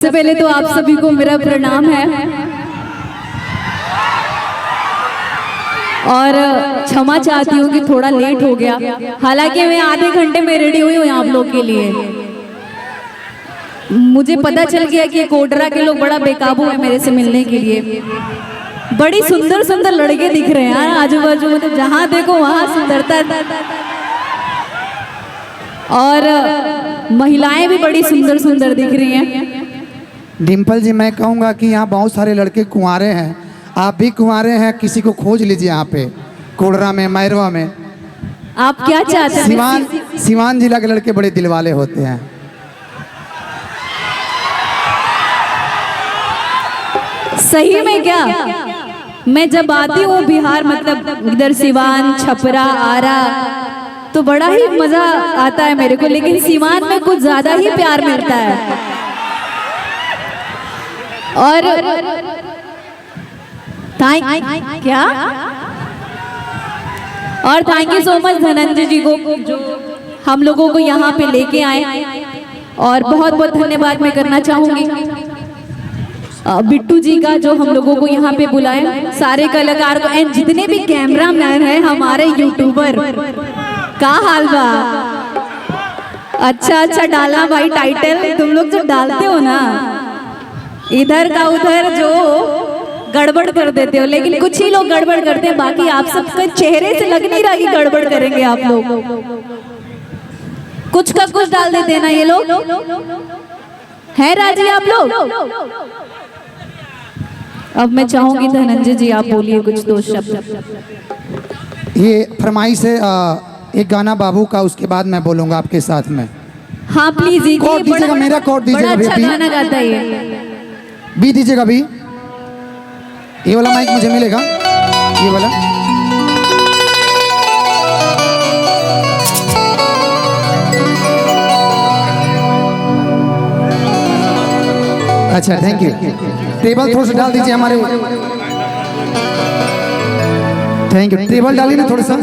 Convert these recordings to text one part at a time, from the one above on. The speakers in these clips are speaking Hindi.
सबसे पहले तो आप सभी को मेरा प्रणाम है और क्षमा चाहती हूँ कि थोड़ा लेट हो गया। हालांकि मैं आधे घंटे में रेडी हुई हूँ आप लोग के लिए। मुझे पता चल गया कि कोडरा के लोग बड़ा बेकाबू है मेरे से मिलने के लिए। बड़ी सुंदर सुंदर लड़के दिख रहे हैं यार आजू बाजू में, तो जहाँ देखो वहाँ सुंदरता, और महिलाएं भी बड़ी सुंदर सुंदर दिख रही हैं। डिम्पल जी, मैं कहूँगा कि यहाँ बहुत सारे लड़के कुंवारे हैं, आप भी कुंवारे हैं, किसी को खोज लीजिए यहाँ पे कोडरा में, मैरवा में। आप क्या चाहते हैं? सिवान जिला के लड़के बड़े दिलवाले होते हैं। सही में क्या? मैं जब आती हूँ बिहार, मतलब इधर सिवान, छपरा, आरा, तो बड़ा ही मजा आता है मेरे को, लेकिन सिवान में कुछ ज्यादा ही प्यार मिलता है। और क्या और thank you so much Dhananjay ji को जो हम लोगों को यहाँ पे लेके आए, और बहुत बहुत धन्यवाद मैं करना चाहूंगी बिट्टू जी का जो हम लोगों को यहाँ पे बुलाए, सारे कलाकार को, एंड जितने भी कैमरा मैन है, हमारे यूट्यूबर। का हाल बा? अच्छा डाला भाई टाइटल, तुम लोग जो डालते हो ना इधर का उधर जो गड़बड़ कर देते हो, लेकिन कुछ ही लोग गड़बड़ करते हैं, बाकी आप सबके चेहरे से लग नहीं रहा कि गड़बड़ करेंगे आप लोग। कुछ का कुछ डाल देते हैं ना ये लोग, है राजी आप लोग? अब मैं चाहूंगी धनंजय जी आप बोलिए कुछ दो शब्द। ये फरमाइश है एक गाना बाबू का, उसके बाद मैं बोलूंगा आपके साथ में। हाँ प्लीज दीजिएगा, मेरा कोड दीजिएगा। बड़ा अच्छा गाना गाता है ये, भी दीजिएगा भी। ये वाला माइक मुझे मिलेगा, ये वाला। अच्छा थैंक यू। टेबल थोड़ा सा डाल दीजिए हमारे। Thank you. टेबल डालिए ना थोड़ा सा।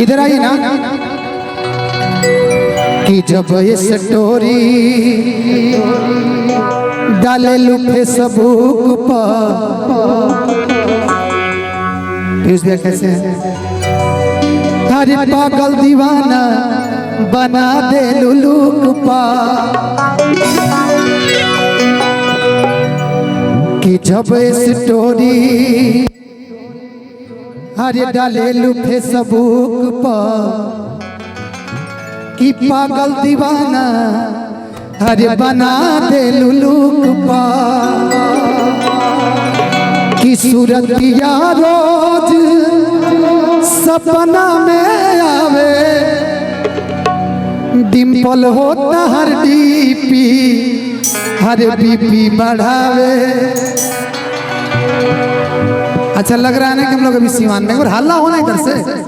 इधर आइए ना। कि जब ये स्टोरी डाले लू फेसबुक पर, कैसे अरे पागल दीवाना बना दे लुलुक पा। कि जब स्टोरी अरे डाले लू फेसबुक पर, कि पागल दीवाना अरे बना दे लुलुक पा। कि सूरतिया रोज सपना में आवे, डिम्पल होता हर डीपी हर बीपी बढ़ावे। अच्छा लग रहा है ना कि हम लोग अभी सीवान में, और हल्ला होना इधर से।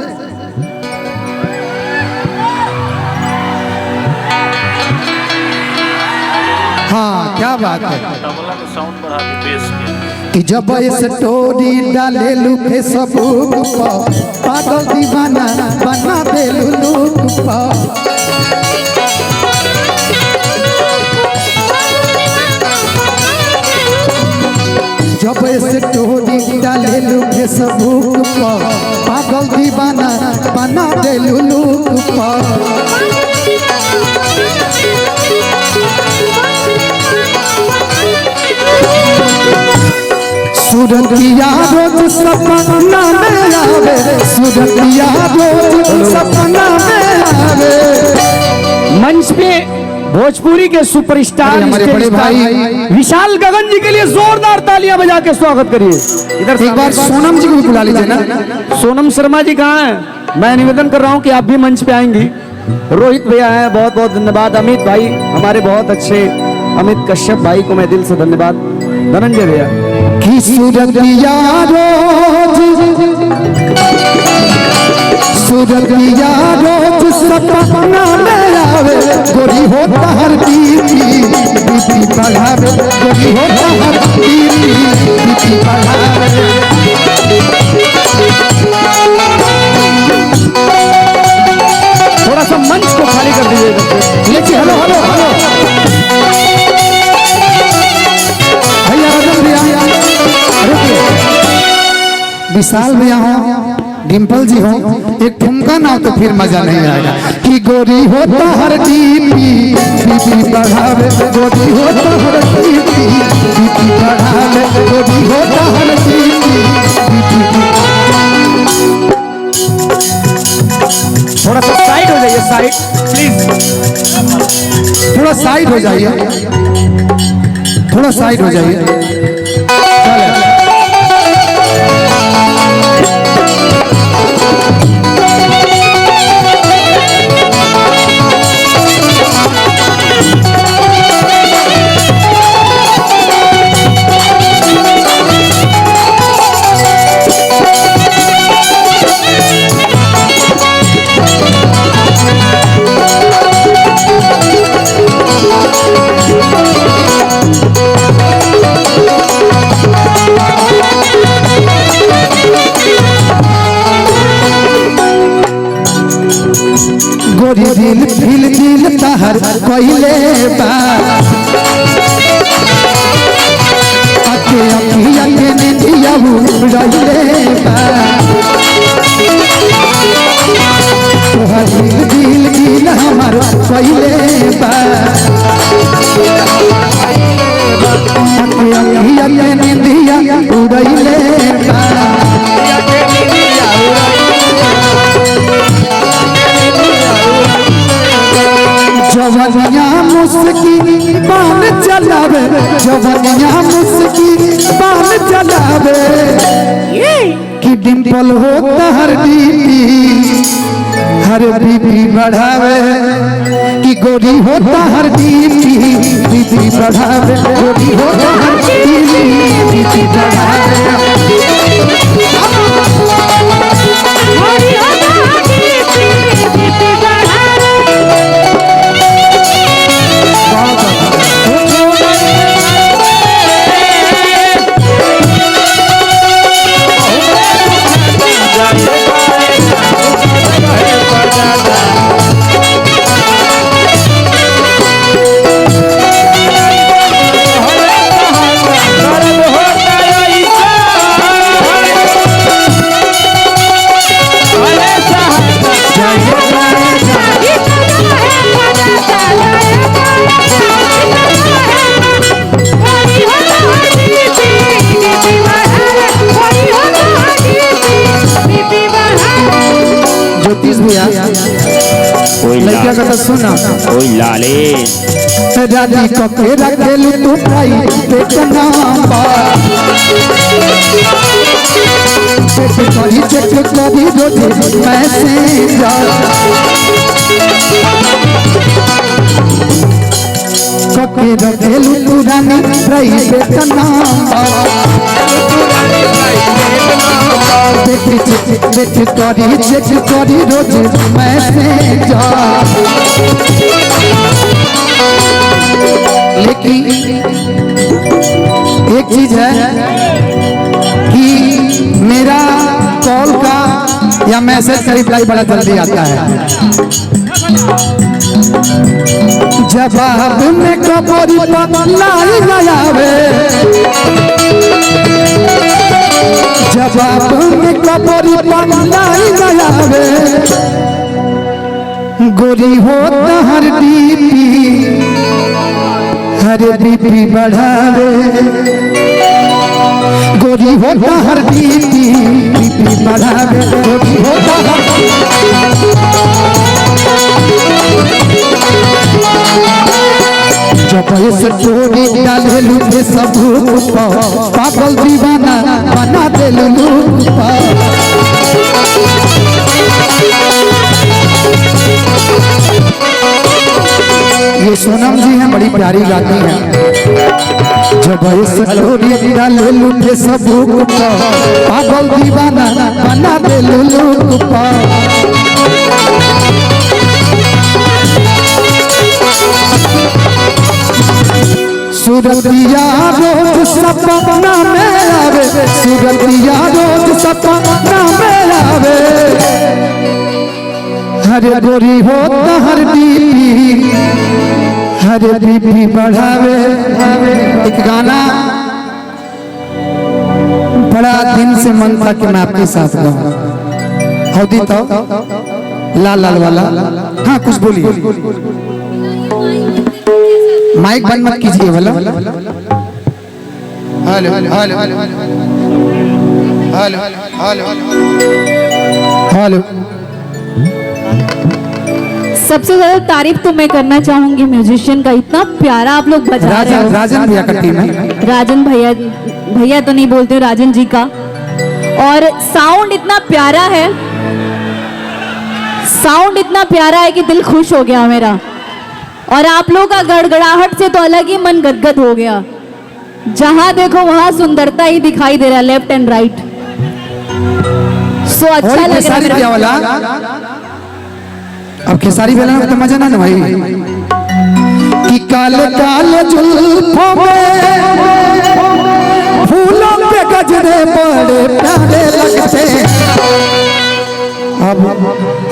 हाँ क्या बात है। कि जब स्टोरी डाले लू फेसबुक पर, पागल दीवाना बना दे लुलुक पर। जब स्टोरी डाले लू फेसबुक पर, पागल दीवाना बना दे लुलुक पर। सूरतिया रोज सपना में आवे, सूरतिया रोज सपना में आवे। मंच पे भोजपुरी के सुपरस्टार हमारे बड़े भाई विशाल गगन जी के लिए जोरदार तालियां बजा के स्वागत करिए। इधर एक बार सोनम जी को भी बुला लीजिए ना। सोनम शर्मा जी कहाँ हैं? मैं निवेदन कर रहा हूँ कि आप भी मंच पे आएंगी। रोहित भैया हैं, बहुत बहुत धन्यवाद। अमित भाई हमारे बहुत अच्छे, अमित कश्यप भाई को मैं दिल से धन्यवाद। धनंजय भैया। कि सूरतिया रोज सपना में आवे, गोरी होता हर बीपी बढ़ावे, गोरी होता हर बीपी बढ़ावे। विशाल भैया हो, डिम्पल जी हो, एक ठुमका ना तो फिर मजा नहीं आएगा। कि गोरी हो तो हर डीपी बीपी बढ़ावे, गोरी हो तो हर डीपी बीपी बढ़ावे, गोरी हो तो हर डीपी बीपी। थोड़ा सा साइड हो जाइए, साइड प्लीज, थोड़ा साइड हो जाइए, थोड़ा साइड हो जाइए। चले। गोरी दिल दिल दिल तहर कोइले बा, अके अखिया के निदिया उड़ाइले बा, तोहर दिल दिल दिल हमर कोइले बा, अके अखिया के निदिया उड़ाइले बा। जवनिया मुस्की बान चलावे, जवनिया मुस्की बान चलावे, कि डिम्पल हो हर डीपी हर बीपी बढ़ावे, कि गोरी हो हर डीपी बीपी बढ़ावे, गोरी हो हर डीपी बीपी बढ़ावे। ज्योतिष भैया लड़का का तो सुना, ओए लाले राजी कपे रखेलू तू भाई देखना करी चेक करी रोटी मैसेज, कपे रखेलू तू रानी भाई देखना, करी चेक करी रोज मैसेज। लेकिन एक चीज है कि मेरा कॉल का या मैसेज का रिप्लाई बड़ा जल्दी आता है, जवाब में कबरी लाई आवे, जवाब में कबरी लाई आवे, गोरी हो हर डीपी हर बीपी बढ़ावे, गोरी हो हर बीपी बीपी बढ़ावे, गोरी हो हर जब से चोरी डाले लूटे सब पागल दीवाना बना दे लूपा। ये सोनम जी हैं, बड़ी प्यारी गाती हैं। जब से चोरी डाले लूटे सब पागल दीवाना बना दे लूपा। सूरतिया रोज सपना में आवे, सूरतिया रोज सपना में आवे, हरे गोरी हो हर बीपी हर बीपी बढ़ावे। एक गाना बड़ा बड़ा दिन से मन था कि मैं आपके साथ गाऊं। हौदी तो लाल लाल वाला। हाँ कुछ बोलिए। माइक बंद मत कीजिए वाला। Hello hello hello hello. सबसे ज्यादा तारीफ तो मैं करना चाहूंगी म्यूजिशियन का, इतना प्यारा आप लोग बजा रहे हो। राजन भैया का टीम है। राजन भैया, भैया तो नहीं बोलते हो, राजन जी का। और साउंड इतना प्यारा है, साउंड इतना प्यारा है कि दिल खुश हो गया मेरा। और आप लोगों का गड़गड़ाहट से तो अलग ही मन गदगद हो गया। जहां देखो वहां सुंदरता ही दिखाई दे रहा है, लेफ्ट एंड राइट। सो अच्छा लग रहा है वाला। अब खेसारी वाला में तो मजा ना भाई कि काले काले जुल्फों में फूलों के गजरे बड़े प्यारे लगते हैं। अब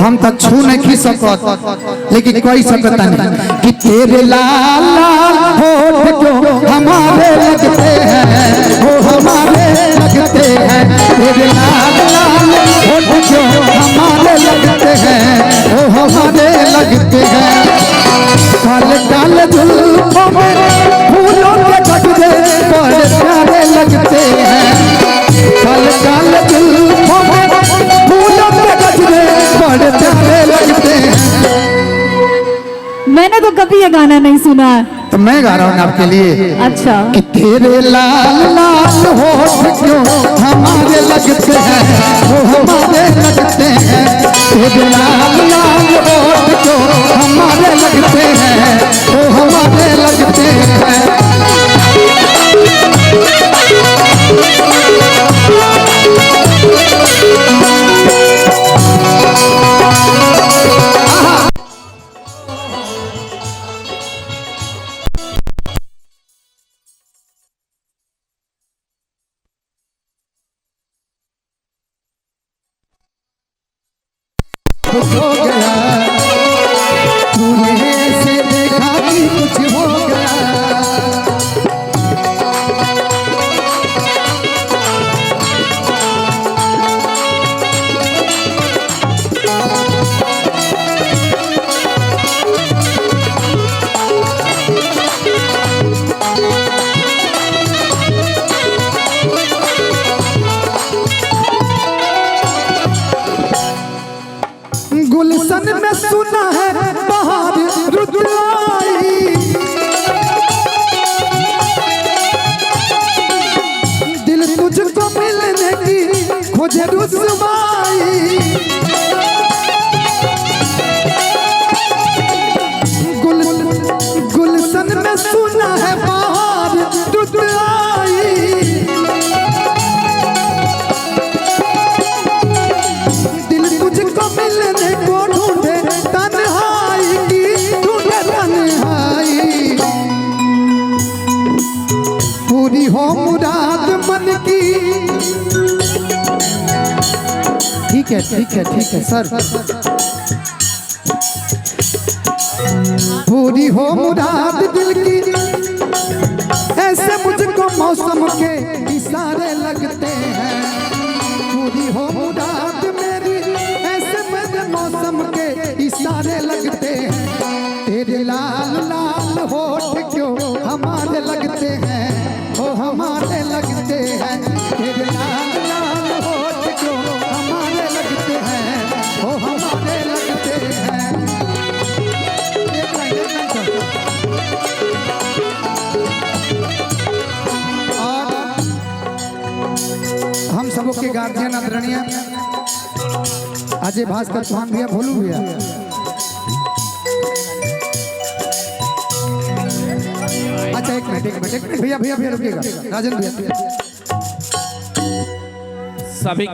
हम तक छू नहीं सकत, लेकिन कोई सकता नहीं कि तेरे लाल लाल होठ जो हमारे लगते हैं, वो हमारे लगते हैं। तेरे लाल लाल होठ जो हमारे लगते हैं, वो हमारे लगते हैं। काले काले जुल्फों में फूलों के गजरे बड़े प्यारे लगते हैं। काले काले जुल्फों में फूलों के गजरे बड़े प्यारे लगते हैं। मैंने तो कभी ये गाना नहीं सुना है। तो मैं गा रहा हूँ आपके लिए। अच्छा। कि तेरे लाल लाल होठ क्यों हमारे लगते हैं, वो हमारे लगते हैं। तेरे लाल लाल होठ क्यों हमारे लगते हैं, वो हमारे लगते हैं। कुछ हो गया तूने ऐसे देखा कि कुछ हो गया। गुलशन में सुना है बहार रुत आई, दिल तुझको मिलने की खोजे रुसवाई। गुलशन में सुना है बहार रुत आई, दिल तुझको मिलने को ढूंढे तन्हाई की, ढूंढे तन्हाई। पूरी हो मुराद मन की। ठीक है ठीक है ठीक है सर। पूरी हो मुराद दिल की, ऐसे मुझको मौसम के इशारे लगते हैं। पूरी हो मुराद मेरी, ऐसे मेरे मौसम के इशारे लगते हैं। तेरे लाल लाल होठ क्यों हमारे लगते हैं, ओ हमारे लगते हैं। तेरे लाल लाल होठ क्यों हमारे लगते हैं, ओ हमारे लगते हैं। और हम सबों के गार्जियन आदरणीय अजय भास्कर चौहान भैया, भोलू भैया, अच्छा एक मिनट भैया भैया भैया रुकिएगा। राजन भैया सभी